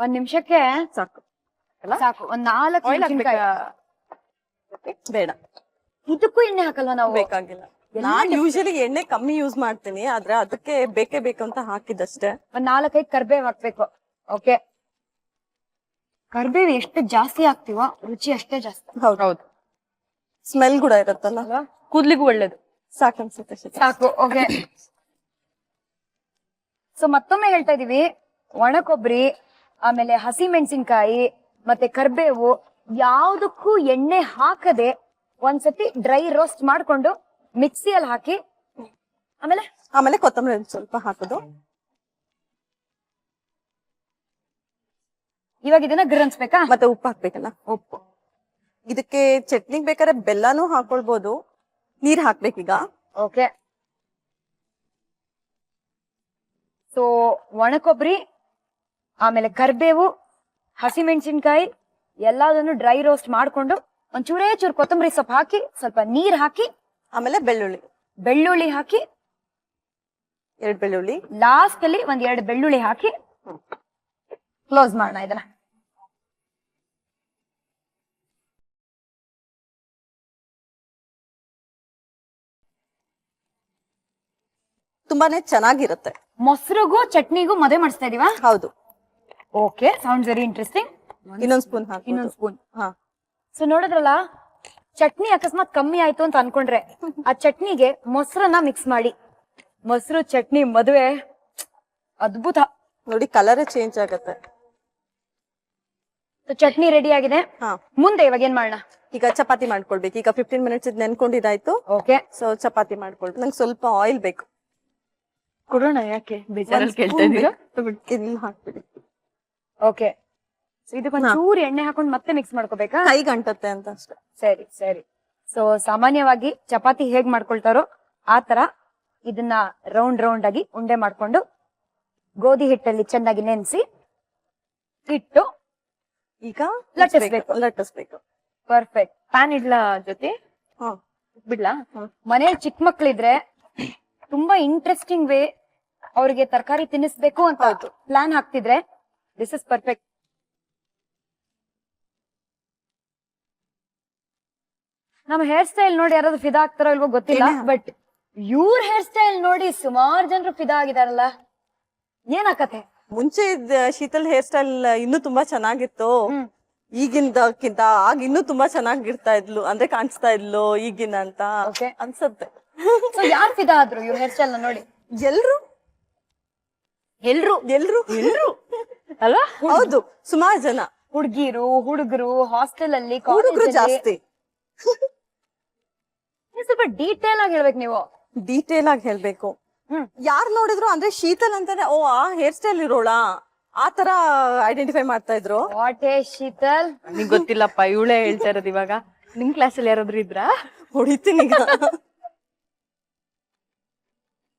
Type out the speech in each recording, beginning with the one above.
ಒಂದ್ ನಿಮಿಷಕ್ಕೆ ಸಾಕು ಸಾಕು. ಒಂದ್ 4 ಮೆಣಸಿನ್ಕಾಯಿ. ಬೇಡ, ಇದಕ್ಕೂ ಎಣ್ಣೆ ಹಾಕಲ್ವಾ ನಾವು? ಬೇಕಾಗಿಲ್ಲ. ನಾನ್ ಯೂಶಲಿ ಎಣ್ಣೆ ಕಮ್ಮಿ ಯೂಸ್ ಮಾಡ್ತೀನಿ, ಆದ್ರೆ ಅದಕ್ಕೆ ಬೇಕೇ ಬೇಕಂತ ಹಾಕಿದಷ್ಟೇ. ಒಂದ್ 4-5 ಕರ್ಬೇವ್ ಹಾಕ್ಬೇಕು. ಓಕೆ, ಕರ್ಬೇವ್ ಎಷ್ಟು ಜಾಸ್ತಿ ಹಾಕ್ತಿವೋ ರುಚಿ ಅಷ್ಟೇ ಜಾಸ್ತಿ. ಹೌದು, ಸ್ಮೆಲ್ ಕೂಡ ಇರತ್ತಲ್ಲ, ಅಲ್ವಾ? ಕೂದ್ಲಿಗೂ ಒಳ್ಳೇದು. ಸಾಕನ್ಸುತ್ತೆ. ಸಾಕು. ಓಕೆ, ಸೊ ಮತ್ತೊಮ್ಮೆ ಹೇಳ್ತಾ ಇದೀವಿ, ಒಣ ಕೊಬ್ಬರಿ, ಆಮೇಲೆ ಹಸಿ ಮೆಣಸಿನ್ಕಾಯಿ ಮತ್ತೆ ಕರ್ಬೇವು ಯಾವ್ದಕ್ಕೂ ಎಣ್ಣೆ ಹಾಕದೆ ಒಂದ್ಸತಿ ಡ್ರೈ ರೋಸ್ಟ್ ಮಾಡ್ಕೊಂಡು ಮಿಕ್ಸಿಯಲ್ಲಿ ಹಾಕಿ ಆಮೇಲೆ ಕೊತ್ತಂಬರಿ ಸ್ವಲ್ಪ ಹಾಕೋದು. ಇವಾಗ ಇದನ್ನ ಗ್ರನ್ಸ್ಬೇಕಾ? ಮತ್ತೆ ಉಪ್ಪು ಹಾಕ್ಬೇಕಲ್ಲ. ಉಪ್ಪು. ಇದಕ್ಕೆ ಚಟ್ನಿಗ್ ಬೇಕಾದ್ರೆ ಬೆಲ್ಲನೂ ಹಾಕೊಳ್ಬಹುದು. ನೀರ್ ಹಾಕ್ಬೇಕೀಗ. ಓಕೆ, ಸೊ ಒಣ ಕೊಬ್ಬರಿ, ಆಮೇಲೆ ಕರ್ಬೇವು, ಹಸಿಮೆಣಸಿನ್ಕಾಯಿ ಎಲ್ಲದನ್ನು ಡ್ರೈ ರೋಸ್ಟ್ ಮಾಡ್ಕೊಂಡು ಒಂಚೂರೇ ಚೂರು ಕೊತ್ತಂಬರಿ ಸೊಪ್ಪು ಹಾಕಿ ಸ್ವಲ್ಪ ನೀರ್ ಹಾಕಿ ಆಮೇಲೆ ಬೆಳ್ಳುಳ್ಳಿ ಹಾಕಿ 2 ಬೆಳ್ಳುಳ್ಳಿ, ಲಾಸ್ಟ್ ಅಲ್ಲಿ 1-2 ಬೆಳ್ಳುಳ್ಳಿ ಹಾಕಿ ಕ್ಲೋಸ್ ಮಾಡೋಣ ಇದನ್ನ. ತುಂಬಾನೇ ಚೆನ್ನಾಗಿರುತ್ತೆ. ಮೊಸರಿಗೂ ಚಟ್ನಿಗೂ ಮದುವೆ ಮಾಡಿಸ್ತಾ ಇದೀವಾ? ಹೌದು. Okay, sounds very interesting. ಇನ್ನೊಂದ್ ಸ್ಪೂನ್ ಹಾಕಿ. ಇನ್ನೊಂದ್ ಸ್ಪೂನ್. ಹಾ. ಸೊ ನೋಡಿದ್ರಲ್ಲ, ಚಟ್ನಿ ಅಕಸ್ಮಾತ್ ಕಮ್ಮಿ ಆಯ್ತು ಅಂತ ಅನ್ಕೊಂಡ್ರೆ ಆ ಚಟ್ನಿಗೆ ಮೊಸರನ್ನ ಮಿಕ್ಸ್ ಮಾಡಿ. ಮೊಸರು ಚಟ್ನಿ ಮದುವೆ ಅದ್ಭುತ. ನೋಡಿ, ಕಲರ್ ಚೇಂಜ್ ಆಗತ್ತೆ. ಚಟ್ನಿ ರೆಡಿ ಆಗಿದೆ. ಮುಂದೆ ಇವಾಗ ಏನ್ ಮಾಡೋಣ? ಈಗ ಚಪಾತಿ ಮಾಡ್ಕೊಳ್ಬೇಕು. ಈಗ 15 ಮಿನಿಟ್ಸ್ ನೆನ್ಕೊಂಡಿದ್ದಾಯ್ತು. ಓಕೆ, ಸೊ ಚಪಾತಿ ಮಾಡ್ಕೊಳ್ಬೇಕು. ನಂಗೆ ಸ್ವಲ್ಪ ಆಯಿಲ್ ಬೇಕು. ಕೊಡೋಣ, ಯಾಕೆ ಬೇಜಾರಲ್ಲಿ ಕೇಳ್ತಾ ಇದೀರಾ? ಹಾಕ್ಬಿಡಿ. ಓಕೆ, ಇದಕ್ಕೆ ಒಂಚೂರು ಎಣ್ಣೆ ಹಾಕೊಂಡು ಮತ್ತೆ ಮಿಕ್ಸ್ ಮಾಡ್ಕೋಬೇಕಾ? ಕೈಗೆ ಅಂಟತ್ತೆ ಅಂತ ಅಷ್ಟೇ. ಸರಿ ಸರಿ. ಸೊ ಸಾಮಾನ್ಯವಾಗಿ ಚಪಾತಿ ಹೇಗ್ ಮಾಡ್ಕೊಳ್ತಾರೋ ಆ ತರ ಇದನ್ನ ರೌಂಡ್ ಆಗಿ ಉಂಡೆ ಮಾಡ್ಕೊಂಡು ಗೋಧಿ ಹಿಟ್ಟಲ್ಲಿ ಚೆನ್ನಾಗಿ ನೆನೆಸಿ ಇಟ್ಟು ಈಗ ಲಟ್ಟಿಸ್ಬೇಕು. ಪರ್ಫೆಕ್ಟ್. ಪ್ಯಾನ್ ಇಡ್ಲಾ ಜೊತೆ? ಬಿಡ್ಲಾ? ಮನೇಲಿ ಚಿಕ್ಕ ಮಕ್ಳಿದ್ರೆ ತುಂಬಾ ಇಂಟ್ರೆಸ್ಟಿಂಗ್ ವೇ ಅವ್ರಿಗೆ ತರಕಾರಿ ತಿನ್ನಿಸ್ಬೇಕು ಅಂತ ಪ್ಲಾನ್ ಹಾಕ್ತಿದ್ರೆ ದಿಸ್ ಇಸ್ ಪರ್ಫೆಕ್ಟ್. ನಮ್ಮ ಹೇರ್ ಸ್ಟೈಲ್ ನೋಡಿ ಯಾರಾದ್ರೂ ಫಿದಾ ಆಗ್ತಾರೋ ಇಲ್ವೋ ಗೊತ್ತಿಲ್ಲ, ಬಟ್ ಇವ್ರ ಹೇರ್ ಸ್ಟೈಲ್ ನೋಡಿ ಸುಮಾರು ಜನರು ಫಿದಾ ಆಗಿದಾರಲ್ಲ. ಏನಾಕತೆ? ಮುಂಚೆ ಶೀತಲ್ ಹೇರ್ ಸ್ಟೈಲ್ ಇನ್ನೂ ತುಂಬಾ ಚೆನ್ನಾಗಿತ್ತು. ಈಗಿಂದಕ್ಕಿಂತ ಆಗ ಇನ್ನೂ ತುಂಬಾ ಚೆನ್ನಾಗಿರ್ತಾ ಇದ್ಲು, ಅಂದ್ರೆ ಕಾಣಿಸ್ತಾ ಇದ್ಲು ಈಗಿನ ಅಂತ ಅನ್ಸುತ್ತೆ. ಯಾರು ಫಿದಾ ಆದ್ರು ಇವ್ರ ಹೇರ್ ಸ್ಟೈಲ್ ನೋಡಿ? ಎಲ್ರು ಅಲ್ವಾ? ಹೌದು, ಸುಮಾರು ಜನ. ಹುಡುಗರು ಹಾಸ್ಟೆಲ್ ಅಲ್ಲಿ, ಹುಡುಗರು ಜಾಸ್ತಿ. ಸ್ವಲ್ಪ ಡೀಟೇಲ್ ಆಗಿ ಹೇಳ್ಬೇಕು ನೀವು. ಡೀಟೇಲ್ ಆಗಿ ಹೇಳ್ಬೇಕು. ಯಾರು ನೋಡಿದ್ರು ಅಂದ್ರೆ ಶೀತಲ್ ಅಂತಾನೆ, ಓ ಆ ಹೇರ್ ಸ್ಟೈಲ್ ಇರೋಳ ಆ ತರ ಐಡೆಂಟಿಫೈ ಮಾಡ್ತಾ ಇದ್ರು. ವಾಟ್ ಏ ಶೀತಲ್? ನಿಂಗ್ ಗೊತ್ತಿಲ್ಲಪ್ಪ, ಇವಳೇ ಹೇಳ್ತಾ ಇರೋದು. ಇವಾಗ ನಿಮ್ ಕ್ಲಾಸಲ್ಲಿ ಯಾರಾದ್ರೂ ಇದ್ರಾ? ಹೊಡಿತೀನಿ.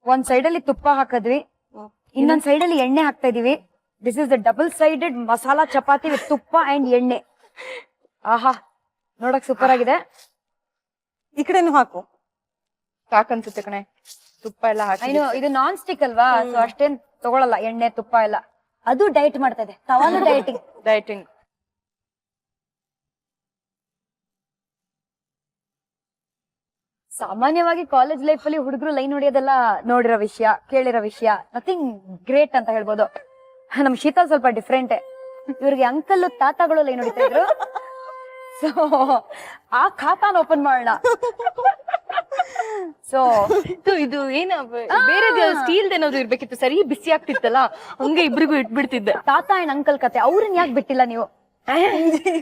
ಒಂದ್ ಸೈಡ್ ಅಲ್ಲಿ ತುಪ್ಪ ಹಾಕಿದ್ವಿ, ಇನ್ನೊಂದ್ ಸೈಡ್ ಅಲ್ಲಿ ಎಣ್ಣೆ ಹಾಕ್ತಾ ಇದೀವಿ. This is the double sided masala chapati with ತುಪ್ಪ ಅಂಡ್ ಎಣ್ಣೆ. ಆಹಾ, ನೋಡಕ್ ಸೂಪರ್ ಆಗಿದೆ. ಈ ಕಡೆನು ಹಾಕು. ಸಾಕನ್ಸುತ್ತೆ ಕಣೆ, ತುಪ್ಪ ಎಲ್ಲ ಹಾಕಿ. ಇದು ನಾನ್ ಸ್ಟಿಕ್ ಅಲ್ವಾ, ಸೊ ಅಷ್ಟೇನ್ ತಗೊಳಲ್ಲ ಎಣ್ಣೆ ತುಪ್ಪ ಎಲ್ಲ. ಅದು ಡಯಟ್ ಮಾಡ್ತಾ ಇದೆ, ತವಾನು ಡಯಟಿಂಗ್. ಸಾಮಾನ್ಯವಾಗಿ ಕಾಲೇಜ್ ಲೈಫ್ ಅಲ್ಲಿ ಹುಡುಗರು ಲೈನ್ ಹೊಡಿಯೋದೆಲ್ಲ ನೋಡಿರೋ ವಿಷಯ, ಕೇಳಿರೋ ವಿಷಯ, ನಥಿಂಗ್ ಗ್ರೇಟ್ ಅಂತ ಹೇಳ್ಬೋದು. ನಮ್ ಶೀತಲ್ ಸ್ವಲ್ಪ ಡಿಫ್ರೆಂಟೇ. ಇವ್ರಿಗೆ ಅಂಕಲ್ ತಾತಗಳು ಲೈನ್ ಹೊಡಿತಾ ಇದ್ರು. ಸೊ ಆ ಖಾತಾನ ಓಪನ್ ಮಾಡೋಣ. ಸೊ ಇದು ಏನ ಬೇರೆ ಸ್ಟೀಲ್ ಏನಾದ್ರು ಇರ್ಬೇಕಿತ್ತು, ಸರಿ ಬಿಸಿ ಆಗ್ತಿತ್ತಲ್ಲ, ಹಂಗೆ ಇಬ್ರಿಗೂ ಇಟ್ಬಿಡ್ತಿದ್ದೆ. ತಾತ ಅಂಡ್ ಅಂಕಲ್ ಕತೆ, ಅವ್ರನ್ನ ಯಾಕೆ ಬಿಟ್ಟಿಲ್ಲ ನೀವು?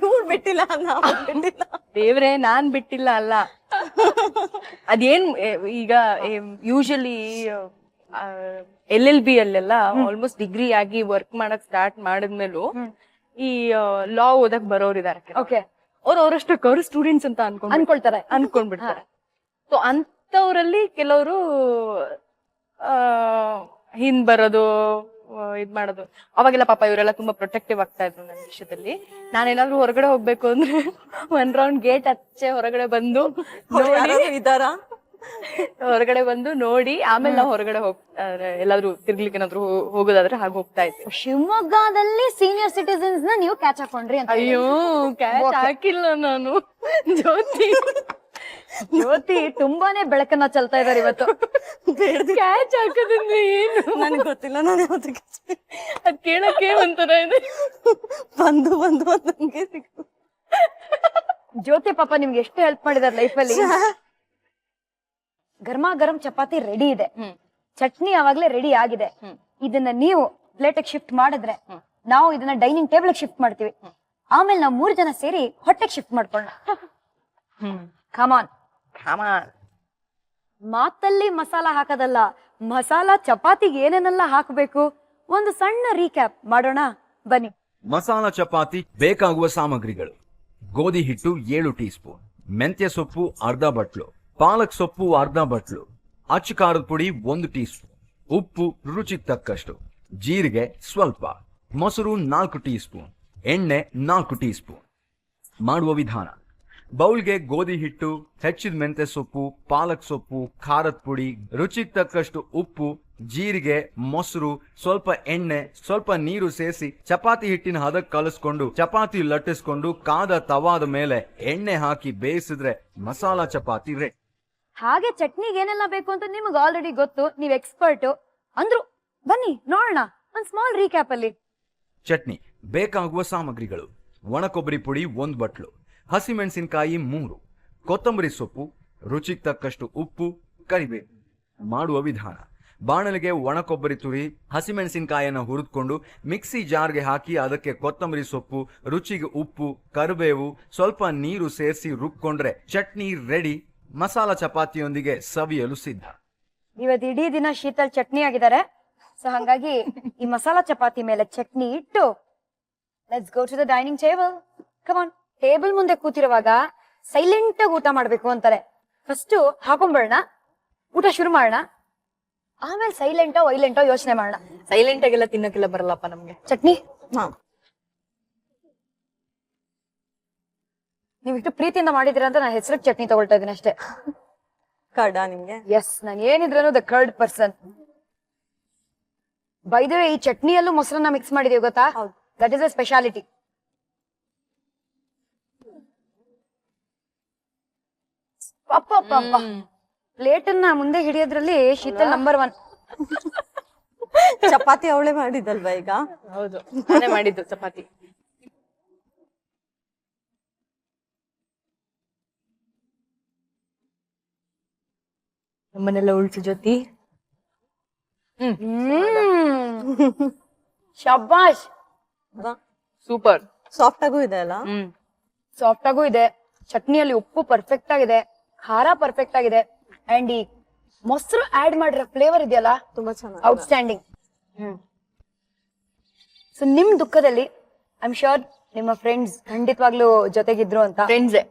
ಇವ್ರು ಬಿಟ್ಟಿಲ್ಲ, ದೇವ್ರೆ, ನಾನ್ ಬಿಟ್ಟಿಲ್ಲ ಅಲ್ಲ. ಅದೇನ್ ಈಗ ಯೂಶಲಿ LLB ಅಲ್ಲೆಲ್ಲ ಆಲ್ಮೋಸ್ಟ್ ಡಿಗ್ರಿ ಆಗಿ ವರ್ಕ್ ಮಾಡಕ್ ಸ್ಟಾರ್ಟ್ ಮಾಡಿದ್ಮೇಲೂ ಈ ಲಾ ಓದಕ್ ಬರೋರಿದಾರೆ. ಅವ್ರು ಅವರಷ್ಟಕ್ಕೆ ಅವ್ರು ಸ್ಟೂಡೆಂಟ್ಸ್ ಅಂತ ಅನ್ಕೊಂಡ್ಬಿಡ್ತಾರೆ. ಸೊ ಅಂತವ್ರಲ್ಲಿ ಕೆಲವರು ಹಿಂದ್ ಬರೋದು, ಇದ್ ಮಾಡೋದು. ಅವಾಗೆಲ್ಲ ಪಾಪ ಇವರೆಲ್ಲ ತುಂಬಾ ಪ್ರೊಟೆಕ್ಟಿವ್ ಆಗ್ತಾ ಇದ್ರು ನನ್ನ ವಿಷಯದಲ್ಲಿ. ನಾನೇನಾದ್ರೂ ಹೊರಗಡೆ ಹೋಗ್ಬೇಕು ಅಂದ್ರೆ 1 ರೌಂಡ್ ಗೇಟ್ ಹಚ್ಚೆ ಹೊರಗಡೆ ಬಂದು ಇದಾರ ಹೊರಗಡೆ ಬಂದು ನೋಡಿ ಆಮೇಲೆ ನಾವು ಹೊರಗಡೆ ಎಲ್ಲಾದ್ರೂ ತಿರ್ಗ್ಲಿಕ್ಕೆ ಏನಾದ್ರು ಹೋಗೋದಾದ್ರೆ ಹಾಗೆ ಹೋಗ್ತಾ ಇದ್ವಿ. ಶಿವಮೊಗ್ಗದಲ್ಲಿ ಸೀನಿಯರ್ ಸಿಟಿಸನ್ಸ್ ನ ನೀವು ಕ್ಯಾಚ್ ಹಾಕೊಂಡ್ರಿ ಅಂತ. ಅಯ್ಯೋ ಕ್ಯಾಚ್ ಹಾಕಿಲ್ಲ ನಾನು. ಜ್ಯೋತಿ ತುಂಬಾನೇ ಬೆಳಕನ್ನ ಚೆಲ್ತಾ ಇದಾರೆ ಇವತ್ತು. ಕ್ಯಾಚ್ ಹಾಕೋದ್ರಿಂದ ಏನು ನನಗೆ ಗೊತ್ತಿಲ್ಲ. ನಾನು ಯಾವ್ದಕ್ಕೆ ಅದ್ ಕೇಳಕ್ಕೆ ಒಂಥರ ಇದೆ. ಬಂದು ನಂಗೆ ಸಿಕ್ತು. ಜ್ಯೋತಿ ಪಾಪ ನಿಮ್ಗೆ ಎಷ್ಟು ಹೆಲ್ಪ್ ಮಾಡಿದಾರೆ ಲೈಫ್ ಅಲ್ಲಿ. ಗರ್ಮಾ ಗರಂ ಚಪಾತಿ ರೆಡಿ ಇದೆ, ಚಟ್ನಿ ಅವಾಗ್ಲೇ ರೆಡಿ ಆಗಿದೆ. ಇದನ್ನ ನೀವು ಪ್ಲೇಟ್ ಶಿಫ್ಟ್ ಮಾಡಿದ್ರೆ ನಾವು ಇದನ್ನ ಡೈನಿಂಗ್ ಟೇಬಲ್ ಶಿಫ್ಟ್ ಮಾಡ್ತೀವಿ. ಆಮೇಲೆ ನಾವು 3 ಜನ ಸೇರಿ ಹೊಟ್ಟೆಗೆ ಶಿಫ್ಟ್ ಮಾಡ್ಕೊಳ್ಳೋಣ. ಕಮಾನ್. ಮಾತಲ್ಲಿ ಮಸಾಲ ಹಾಕೋದಲ್ಲ, ಮಸಾಲ ಚಪಾತಿಗೆ ಏನೇನೆಲ್ಲ ಹಾಕಬೇಕು ಒಂದು ಸಣ್ಣ ರೀಕ್ಯಾಪ್ ಮಾಡೋಣ ಬನ್ನಿ. ಮಸಾಲಾ ಚಪಾತಿ ಬೇಕಾಗುವ ಸಾಮಗ್ರಿಗಳು: ಗೋಧಿ ಹಿಟ್ಟು 7 ಟೀ ಸ್ಪೂನ್, ಮೆಂತ್ಯ ಸೊಪ್ಪು ಅರ್ಧ ಬಟ್ಲು, ಪಾಲಕ್ ಸೊಪ್ಪು ಅರ್ಧ ಬಟ್ಲು, ಅಚ್ಚ ಖಾರದ ಪುಡಿ 1 ಟೀ ಸ್ಪೂನ್, ಉಪ್ಪು ರುಚಿಗೆ ತಕ್ಕಷ್ಟು, ಜೀರಿಗೆ ಸ್ವಲ್ಪ, ಮೊಸರು 4 ಟೀ ಸ್ಪೂನ್, ಎಣ್ಣೆ 4 ಟೀ ಸ್ಪೂನ್. ಮಾಡುವ ವಿಧಾನ: ಬೌಲ್ಗೆ ಗೋಧಿ ಹಿಟ್ಟು, ಹೆಚ್ಚಿದ ಮೆಂತ್ಯ ಸೊಪ್ಪು, ಪಾಲಕ್ ಸೊಪ್ಪು, ಖಾರದ ಪುಡಿ, ರುಚಿಗೆ ತಕ್ಕಷ್ಟು ಉಪ್ಪು, ಜೀರಿಗೆ, ಮೊಸರು, ಸ್ವಲ್ಪ ಎಣ್ಣೆ, ಸ್ವಲ್ಪ ನೀರು ಸೇರಿಸಿ ಚಪಾತಿ ಹಿಟ್ಟಿನ ಹದಕ್ಕೆ ಕಲಸ್ಕೊಂಡು ಚಪಾತಿ ಲಟ್ಟಿಸ್ಕೊಂಡು ಕಾದ ತವಾದ ಮೇಲೆ ಎಣ್ಣೆ ಹಾಕಿ ಬೇಯಿಸಿದ್ರೆ ಮಸಾಲಾ ಚಪಾತಿ ರೆಡಿ. ಹಾಗೆ ಚಟ್ನಿಗೆ ಏನೆಲ್ಲ ಬೇಕು ಅಂತ ನಿಮ್ಗೆ ಆಲ್ರೆಡಿ ಗೊತ್ತು, ನೀವ್ ಎಕ್ಸ್ಪರ್ಟ್ ಅಂದ್ರು. ಬನ್ನಿ ನೋಡೋಣ ಒಂದ್ ಸ್ಮಾಲ್ ರೀಕ್ಯಾಪ್ ಅಲ್ಲಿ. ಚಟ್ನಿ ಬೇಕಾಗುವ ಸಾಮಗ್ರಿಗಳು: ಒಣ ಕೊಬ್ಬರಿ ಪುಡಿ 1 ಬಟ್ಲು, ಹಸಿಮೆಣಸಿನಕಾಯಿ 3, ಕೊತ್ತಂಬರಿ ಸೊಪ್ಪು, ರುಚಿಗೆ ತಕ್ಕಷ್ಟು ಉಪ್ಪು, ಕರಿಬೇವು. ಮಾಡುವ ವಿಧಾನ: ಬಾಣಲಿಗೆ ಒಣ ಕೊಬ್ಬರಿ ತುರಿ, ಹಸಿಮೆಣಸಿನಕಾಯಿಯನ್ನು ಹುರಿದುಕೊಂಡು ಮಿಕ್ಸಿ ಜಾರ್ಗೆ ಹಾಕಿ ಅದಕ್ಕೆ ಕೊತ್ತಂಬರಿ ಸೊಪ್ಪು, ರುಚಿಗೆ ಉಪ್ಪು, ಕರಿಬೇವು, ಸ್ವಲ್ಪ ನೀರು ಸೇರಿಸಿ ರುಬ್ಕೊಂಡ್ರೆ ಚಟ್ನಿ ರೆಡಿ. ಮಸಾಲಾ ಚಪಾತಿಯೊಂದಿಗೆ ಸವಿಯಲು ಸಿದ್ಧ. ಇವತ್ತು ಇಡೀ ದಿನ ಶೀತಲ್ ಚಟ್ನಿ ಆಗಿದ್ದಾರೆ. ಸೊ ಹಂಗಾಗಿ ಈ ಮಸಾಲಾ ಚಪಾತಿ ಮೇಲೆ ಚಟ್ನಿ ಇಟ್ಟು let's go to the dining table. Come on. Table ಮುಂದೆ ಕೂತಿರುವಾಗ ಸೈಲೆಂಟ್ ಆಗಿ ಊಟ ಮಾಡ್ಬೇಕು ಅಂತಾರೆ. ಫಸ್ಟ್ ಹಾಕೊಂಡ್ಬಿಡೋಣ, ಊಟ ಶುರು ಮಾಡೋಣ, ಆಮೇಲೆ ಸೈಲೆಂಟೋ ವೈಲೆಂಟೋ ಯೋಚನೆ ಮಾಡೋಣ. ಸೈಲೆಂಟ್ ಆಗೆಲ್ಲ ತಿನ್ನಕ್ಕೆಲ್ಲ ಬರಲ್ಲಪ್ಪ ನಮ್ಗೆ. ಚಟ್ನಿ ಹಾ, ನೀವ್ ಇಷ್ಟು ಪ್ರೀತಿಯಿಂದ ಮಾಡಿದಿರ ಅಂತ ನಾನು ಹೆಸರಿಗೆ ಚಟ್ನಿ ತಗೊಳ್ತಾ ಇದೀನಿ ಅಷ್ಟೇ. ಕರ್ಡ ನಿಮ್ಗೆ? ಎಸ್, ನಾನು ಏನಿದ್ರೂ the curd person. By the way, ಈ ಚಟ್ನಿಯಲ್ಲೂ ಮೊಸರನ್ನ ಮಿಕ್ಸ್ ಮಾಡಿದೀವಿ ಗೊತ್ತಾ? That is a speciality. Plate ಅನ್ನ ಮುಂದೆ ಹಿಡಿಯೋದ್ರಲ್ಲಿ ಶೀತಲ್ ನಂಬರ್ 1. ಚಪಾತಿ ಅವಳೇ ಮಾಡಿದಲ್ವಾ ಈಗ? ಹೌದು, ನಾನೇ ಮಾಡಿದ್ದು ಚಪಾತಿ. ನಮ್ಮನೆಲ್ಲ ಉಳ್ಸು ಜ್ಯೋತಿ. ಶಬ್ಬಾಷ್, ಸೂಪರ್. ಸಾಫ್ಟ್ ಆಗೂ ಇದೆ ಅಲ್ಲ? ಸಾಫ್ಟ್ ಆಗೂ ಇದೆ. ಚಟ್ನಿಯಲ್ಲಿ ಉಪ್ಪು ಪರ್ಫೆಕ್ಟ್ ಆಗಿದೆ, ಖಾರ ಪರ್ಫೆಕ್ಟ್ ಆಗಿದೆ, ಅಂಡ್ ಈ ಮೊಸರು ಆಡ್ ಮಾಡಿರೋ ಫ್ಲೇವರ್ ಇದೆಯಲ್ಲ, ತುಂಬಾ ಚೆನ್ನಾಗಿ ಔಟ್ಸ್ಟ್ಯಾಂಡಿಂಗ್. ಸೊ ನಿಮ್ ದುಃಖದಲ್ಲಿ ಐ ಆಮ್ ಶ್ಯೂರ್ ನಿಮ್ಮ ಫ್ರೆಂಡ್ಸ್ ಖಂಡಿತವಾಗ್ಲೂ ಜೊತೆಗಿದ್ರು ಅಂತ. ಫ್ರೆಂಡ್ಸೇ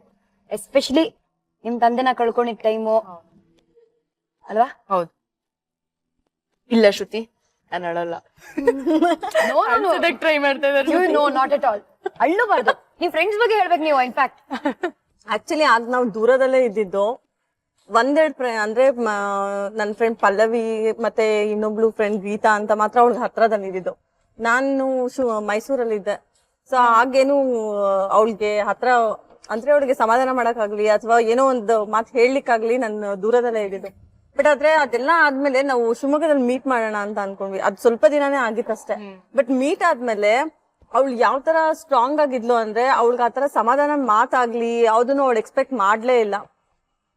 ಎಸ್ಪೆಷಲಿ ನಿಮ್ ತಂದೆನ ಕಳ್ಕೊಂಡಿದ್ ಟೈಮು ಅಲ್ವಾ? ಹೌದು. ಇಲ್ಲ ಶ್ರುತಿ, ನಾನು ಅಳಲ್ಲ. ಟ್ರೈ ಮಾಡ್ತಾ ಇದ್ದಾರೆ. No, not at all. ಅಳ್ಳಬಾರ್ದು. ನೀವ್ ಫ್ರೆಂಡ್ಸ್ ಬಗ್ಗೆ ಹೇಳ್ಬೇಕು ನೀವು. ಇನ್ಫ್ಯಾಕ್ಟ್ ಆಕ್ಚುಲಿ ಆಗ ನಾವು ದೂರದಲ್ಲೇ ಇದ್ದಿದ್ದು. ಒಂದೆರಡು ಅಂದ್ರೆ ನನ್ನ ಫ್ರೆಂಡ್ ಪಲ್ಲವಿ ಮತ್ತೆ ಇನ್ನೊಬ್ಳು ಫ್ರೆಂಡ್ ಗೀತಾ ಅಂತ ಮಾತ್ರ ಅವಳಿಗೆ ಹತ್ರದಲ್ಲಿ ಇದ್ದಿದ್ದು. ನಾನು ಮೈಸೂರಲ್ಲಿ ಇದ್ದೆ. ಸೊ ಆಗೇನು ಅವಳಿಗೆ ಹತ್ರ ಅಂದ್ರೆ ಅವಳಿಗೆ ಸಮಾಧಾನ ಮಾಡಕ್ಕಾಗ್ಲಿ ಅಥವಾ ಏನೋ ಒಂದು ಮಾತು ಹೇಳಲಿಕ್ಕಾಗ್ಲಿ ನಾನು ದೂರದಲ್ಲೇ ಇದ್ದಿದ್ದು. ಬಟ್ ಆದ್ರೆ ಅದೆಲ್ಲ ಆದ್ಮೇಲೆ ನಾವು ಶಿವಮೊಗ್ಗದಲ್ಲಿ ಮೀಟ್ ಮಾಡೋಣ ಅಂತ ಅನ್ಕೊಂಡ್ವಿ. ಅದ್ ಸ್ವಲ್ಪ ದಿನಾನೇ ಆಗಿತ್ತಷ್ಟೇ. ಬಟ್ ಮೀಟ್ ಆದ್ಮೇಲೆ ಅವಳು ಯಾವ ತರ ಸ್ಟ್ರಾಂಗ್ ಆಗಿದ್ಲು ಅಂದ್ರೆ ಅವಳಿಗೆ ಆತರ ಸಮಾಧಾನ ಮಾತಾಗ್ಲಿ ಯಾವ್ದನ್ನು ಅವಳು ಎಕ್ಸ್ಪೆಕ್ಟ್ ಮಾಡ್ಲೇ ಇಲ್ಲ.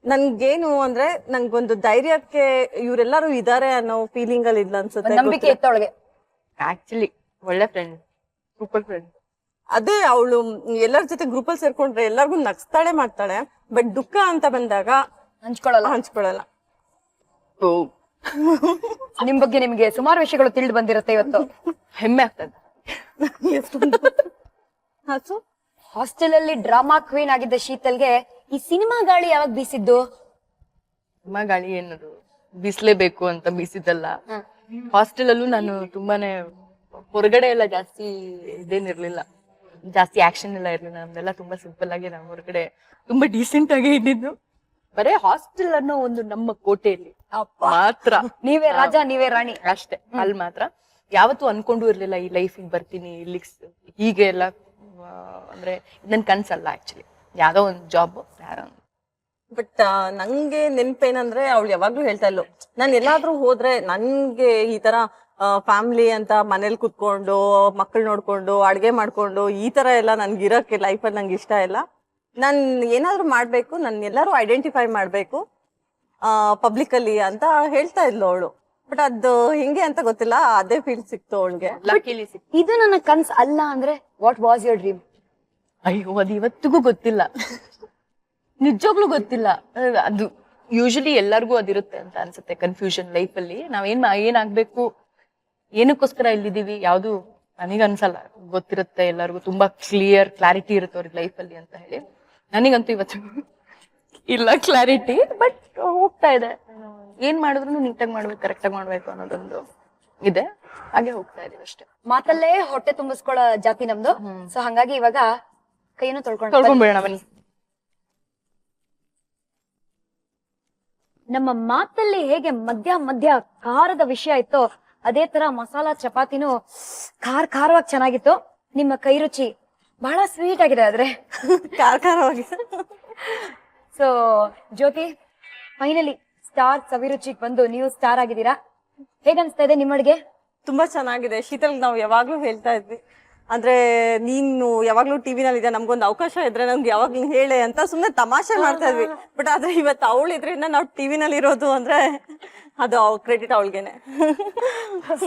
ನನ್ಗೇನು ಅಂದ್ರೆ ನಂಗೊಂದು ಧೈರ್ಯಕ್ಕೆ ಇವರೆಲ್ಲರೂ ಇದಾರೆ ಅನ್ನೋ ಫೀಲಿಂಗ್ ಅಲ್ಲಿ ಇಲ್ಲ ಅನ್ಸುತ್ತೆ. ನಂಬಿಕೆ ಇತ್ತು ಅವಳಿಗೆ. ಆಕ್ಚುಲಿ ಒಳ್ಳೆ ಫ್ರೆಂಡ್, ಸೂಪರ್ ಫ್ರೆಂಡ್. ಅದೇ ಅವಳು ಎಲ್ಲರ ಜೊತೆ ಗ್ರೂಪ್ ಅಲ್ಲಿ ಸೇರ್ಕೊಂಡ್ರೆ ಎಲ್ಲರಿಗೂ ನಗ್ಸ್ತಾಳೆ ಮಾಡ್ತಾಳೆ. ಬಟ್ ದುಃಖ ಅಂತ ಬಂದಾಗ ಹಂಚ್ಕೊಳಲ್ಲ. ನಿಮ್ ಬಗ್ಗೆ ನಿಮ್ಗೆ ಸುಮಾರು ವಿಷಯಗಳು ತಿಳಿದು ಬಂದಿರುತ್ತೆ ಇವತ್ತು. ಹೆಮ್ಮೆ ಆಗ್ತದೆ. ಹಾಸ್ಟೆಲ್ ಅಲ್ಲಿ ಡ್ರಾಮಾ ಕ್ವೀನ್ ಆಗಿದ್ದ ಶೀತಲ್ಗೆ ಈ ಸಿನಿಮಾ ಗಾಳಿ ಯಾವಾಗ ಬೀಸಿದ್ದು? ಸಿನಿಮಾ ಗಾಳಿ ಏನದು ಬೀಸ್ಲೇಬೇಕು ಅಂತ ಬೀಸಿದ್ದಲ್ಲ. ಹಾಸ್ಟೆಲ್ ಅಲ್ಲೂ ನಾನು ತುಂಬಾನೇ ಹೊರಗಡೆ ಎಲ್ಲ ಜಾಸ್ತಿ ಇದೇನಿರ್ಲಿಲ್ಲ, ಜಾಸ್ತಿ ಆಕ್ಷನ್ ಎಲ್ಲ ಇರ್ಲಿಲ್ಲ. ನಮ್ದೆಲ್ಲ ತುಂಬಾ ಸಿಂಪಲ್ ಆಗಿ ನಾವು ಹೊರಗಡೆ ತುಂಬಾ ಡೀಸೆಂಟ್ ಆಗಿ ಇದ್ದಿದ್ದು. ಬರೇ ಹಾಸ್ಟೆಲ್ ಅನ್ನೋ ಒಂದು ನಮ್ಮ ಕೋಟೆಯಲ್ಲಿ ಮಾತ್ರ ನೀವೇ ರಾಜ ನೀವೇ ರಾಣಿ. ಅಷ್ಟೇ, ಅಲ್ಲಿ ಮಾತ್ರ ಯಾವತ್ತೂ ಅನ್ಕೊಂಡು ಇರ್ಲಿಲ್ಲ ಈ ಲೈಫಿಗೆ ಬರ್ತೀನಿ ಇಲ್ಲಿ ಹೀಗೆ ಎಲ್ಲ ಅಂದ್ರೆ ನನ್ ಕನ್ಸಲ್ಲ ಆಕ್ಚುಲಿ, ಯಾವ್ದೋ ಒಂದು ಜಾಬ್ ಯಾರೋ ಬಟ್ ನಂಗೆ ನೆನ್ಪೇನಂದ್ರೆ ಅವಳು ಯಾವಾಗ್ಲೂ ಹೇಳ್ತಾ ಇದ್ಲು, ನಾನ್ ಎಲ್ಲಾದ್ರೂ ಹೋದ್ರೆ ನನ್ಗೆ ಈ ತರ ಫ್ಯಾಮಿಲಿ ಅಂತ ಮನೇಲಿ ಕುತ್ಕೊಂಡು ಮಕ್ಕಳು ನೋಡ್ಕೊಂಡು ಅಡ್ಗೆ ಮಾಡ್ಕೊಂಡು ಈ ತರ ಎಲ್ಲ ನನ್ಗೆ ಇರಕ್ಕೆ ಲೈಫಲ್ಲಿ ನಂಗೆ ಇಷ್ಟ ಇಲ್ಲ. ನಾನ್ ಏನಾದ್ರೂ ಮಾಡ್ಬೇಕು, ನನ್ ಎಲ್ಲಾರು ಐಡೆಂಟಿಫೈ ಮಾಡ್ಬೇಕು ಪಬ್ಲಿಕ್ ಅಲ್ಲಿ ಅಂತ ಹೇಳ್ತಾ ಇದ್ಲು ಅವಳು. ಬಟ್ ಅದು ಹೆಂಗೆ ಅಂತ ಗೊತ್ತಿಲ್ಲ, ಅದೇ ಫೀಲ್ ಸಿಕ್ತು ಅವಳಿಗೆ. ಲಕ್ಕಿಲಿ ಸಿಕ್ತು. ಇದು ನನ್ನ ಕನ್ಸ್ ಅಲ್ಲ ಅಂದ್ರೆ ವಾಟ್ ವಾಸ್ ಯುವರ್ ಡ್ರೀಮ್? ಅಯ್ಯೋ ಅದು ಇವತ್ತಿಗೂ ಗೊತ್ತಿಲ್ಲ, ನಿಜವಾಗ್ಲೂ ಗೊತ್ತಿಲ್ಲ. ಅದು ಯೂಶಲಿ ಎಲ್ಲರಿಗೂ ಅದಿರುತ್ತೆ ಅಂತ ಅನ್ಸುತ್ತೆ, ಕನ್ಫ್ಯೂಷನ್ ಲೈಫಲ್ಲಿ. ಏನಾಗ್ಬೇಕು, ಏನಕ್ಕೋಸ್ಕರ ಇಲ್ಲಿದೀವಿ, ಯಾವ್ದು ನನಗನ್ಸಲ್ಲ. ಗೊತ್ತಿರುತ್ತೆ ಎಲ್ಲರಿಗೂ, ತುಂಬಾ ಕ್ಲಾರಿಟಿ ಇರುತ್ತೆ ಅವ್ರಿಗೆ ಲೈಫಲ್ಲಿ ಅಂತ ಹೇಳಿ. ನನಗಂತೂ ಇವತ್ತು ಇಲ್ಲ ಕ್ಲಾರಿಟಿ, ಬಟ್ ಹೋಗ್ತಾ ಇದೆ. ಏನ್ ಮಾಡಿದ್ರು ನೀಟಾಗಿ ಮಾಡ್ಬೇಕು, ಕರೆಕ್ಟಾಗಿ ಮಾಡ್ಬೇಕು ಅನ್ನೋದೊಂದು ಇದೆ, ಹಾಗೆ ಹೋಗ್ತಾ ಇದೀವಿ ಅಷ್ಟೇ. ಮಾತಲ್ಲೇ ಹೊಟ್ಟೆ ತುಂಬಿಸ್ಕೊಳ್ಳೋ ಜಾತಿ ನಮ್ದು. ಸೊ ಹಂಗಾಗಿ ಇವಾಗ ಕೈಯನ್ನು ತೊಳ್ಕೊಂಡ್ಬಿಡೋಣ ಬನ್ನಿ. ನಮ್ಮ ಮಾತಲ್ಲಿ ಹೇಗೆ ಮಧ್ಯ ಖಾರದ ವಿಷಯ ಇತ್ತು, ಅದೇ ತರ ಮಸಾಲಾ ಚಪಾತಿನೂ ಖಾರವಾಗಿ ಚೆನ್ನಾಗಿತ್ತು. ನಿಮ್ಮ ಕೈ ರುಚಿ ಬಹಳ ಸ್ವೀಟ್ ಆಗಿದೆ ಆದ್ರೆ ಖಾರವಾಗಿ. ಸೊ ಜ್ಯೋತಿ, ಫೈನಲಿ ಸ್ಟಾರ್ ಸವಿರುಚಿಗೆ ಬಂದು ನೀವು ಸ್ಟಾರ್ ಆಗಿದ್ದೀರಾ. ಹೇಗನ್ಸ್ತಾ ಇದೆ ನಿಮ್ಮ ಅಡ್ಗೆ? ತುಂಬಾ ಚೆನ್ನಾಗಿದೆ. ಶೀತಲ್ ನಾವು ಯಾವಾಗ್ಲೂ ಹೇಳ್ತಾ ಇದ್ವಿ, ಅಂದ್ರೆ ನೀನು ಯಾವಾಗ್ಲೂ ಟಿವಿನಲ್ಲಿ ಇದೆ, ನಮ್ಗೊಂದು ಅವಕಾಶ ಇದ್ರೆ ನಮ್ಗೆ ಯಾವಾಗ್ಲೂ ಹೇಳೆ ಅಂತ ಸುಮ್ನೆ ತಮಾಷೆ ಮಾಡ್ತಾ ಇದ್ವಿ. ಬಟ್ ಆದ್ರೆ ಇವತ್ತು ಅವಳಿದ್ರಿಂದ ನಾವು ಟಿವಿನಲ್ಲಿ ಇರೋದು ಅಂದ್ರೆ ಅದು ಕ್ರೆಡಿಟ್ ಅವಳಿಗೆನೆ.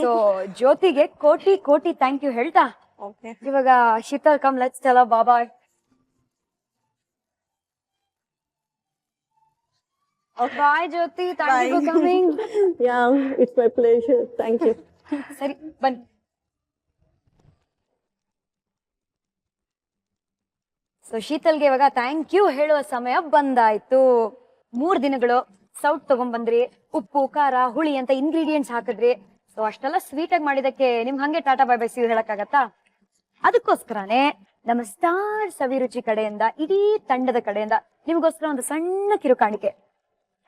ಸೊ ಜ್ಯೋತಿಗೆ ಕೋಟಿ ಕೋಟಿ ಥ್ಯಾಂಕ್ ಯು ಹೇಳ್ತಾ ಓಕೆ, ಇವಾಗ Sheetal come let's tell bye bye. Bye Jyoti, thank you for coming. Yeah, it's my pleasure, thank you. ಸರಿ ಬನ್ನಿ. ಸೊ ಶೀತಲ್ಗೆ ಇವಾಗ ಥ್ಯಾಂಕ್ ಯು ಹೇಳುವ ಸಮಯ ಬಂದಾಯ್ತು. 3 ದಿನಗಳು ಸೌಟ್ ತಗೊಂಡ್ಬಂದ್ರಿ, ಉಪ್ಪು ಖಾರ ಹುಳಿ ಅಂತ ಇಂಗ್ರೀಡಿಯೆಂಟ್ಸ್ ಹಾಕಿದ್ರಿ. ಸೊ ಅಷ್ಟೆಲ್ಲ ಸ್ವೀಟ್ ಆಗಿ ಮಾಡಿದಕ್ಕೆ ನಿಮ್ ಹಂಗೆ ಟಾಟಾ ಬೈ ಬೈ ಸಿ ಹೇಳಕ್ಕಾಗತ್ತಾ? ಅದಕ್ಕೋಸ್ಕರನೇ ನಮ್ಮ ಸ್ಟಾರ್ ಸವಿರುಚಿ ಕಡೆಯಿಂದ, ಇಡೀ ತಂಡದ ಕಡೆಯಿಂದ ನಿಮಗೋಸ್ಕರ ಒಂದು ಸಣ್ಣ ಕಿರುಕಾಣಿಕೆ.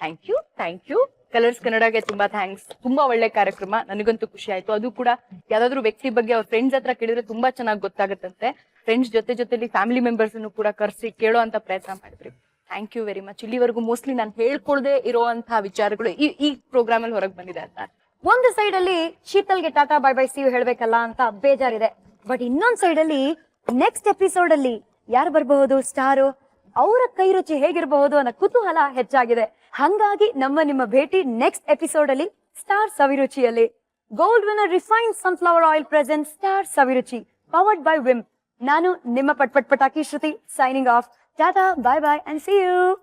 ಥ್ಯಾಂಕ್ ಯು ಕಲರ್ಸ್ ಕನ್ನಡಗೆ ತುಂಬಾ ಥ್ಯಾಂಕ್ಸ್. ತುಂಬಾ ಒಳ್ಳೆ ಕಾರ್ಯಕ್ರಮ, ನನಗಂತೂ ಖುಷಿ ಆಯ್ತು. ಅದು ಕೂಡ ಯಾವ್ದಾದ್ರು ವ್ಯಕ್ತಿ ಬಗ್ಗೆ ಅವ್ರ ಫ್ರೆಂಡ್ಸ್ ಹತ್ರ ಕೇಳಿದ್ರೆ ತುಂಬಾ ಚೆನ್ನಾಗಿ ಗೊತ್ತಾಗುತ್ತಂತೆ. ಫ್ರೆಂಡ್ಸ್ ಜೊತೆಲಿ ಫ್ಯಾಮಿಲಿ ಮೆಂಬರ್ಸ್ ಕೂಡ ಕರ್ಸಿ ಕೇಳೋ ಅಂತ ಪ್ರಯತ್ನ ಮಾಡಿದ್ರಿ. Thank you very much. ಇಲ್ಲಿವರೆಗೂ ಮೋಸ್ಟ್ಲಿ ನಾನು ಹೇಳ್ಕೊಳ್ದೆ ಇರುವಂತಹ ವಿಚಾರಗಳು ಈ ಪ್ರೋಗ್ರಾಮ್ ಅಲ್ಲಿ ಹೊರಗೆ ಬಂದಿದೆ ಅಂತ. ಒಂದು ಸೈಡ್ ಅಲ್ಲಿ ಶೀತಲ್ಗೆ ಟಾಟಾ ಬೈ ಬೈ ಸಿ ಹೇಳ್ಬೇಕಲ್ಲ ಅಂತ ಬೇಜಾರಿದೆ, ಬಟ್ ಇನ್ನೊಂದ್ ಸೈಡ್ ಅಲ್ಲಿ ನೆಕ್ಸ್ಟ್ ಎಪಿಸೋಡ್ ಅಲ್ಲಿ ಯಾರು ಬರಬಹುದು ಸ್ಟಾರು, ಅವರ ಕೈ ರುಚಿ ಹೇಗಿರಬಹುದು ಅನ್ನೋ ಕುತೂಹಲ ಹೆಚ್ಚಾಗಿದೆ. ಹಂಗಾಗಿ ನಿಮ್ಮ ಭೇಟಿ ನೆಕ್ಸ್ಟ್ ಎಪಿಸೋಡ್ ಅಲ್ಲಿ ಸ್ಟಾರ್ ಸವಿರುಚಿಯಲ್ಲಿ. Gold Winner refined sunflower oil present Star Saviruchi powered by Vim. ನಾನು ನಿಮ್ಮ ಪಟಾಕಿ Shruti, signing off. Tata bye bye and see you.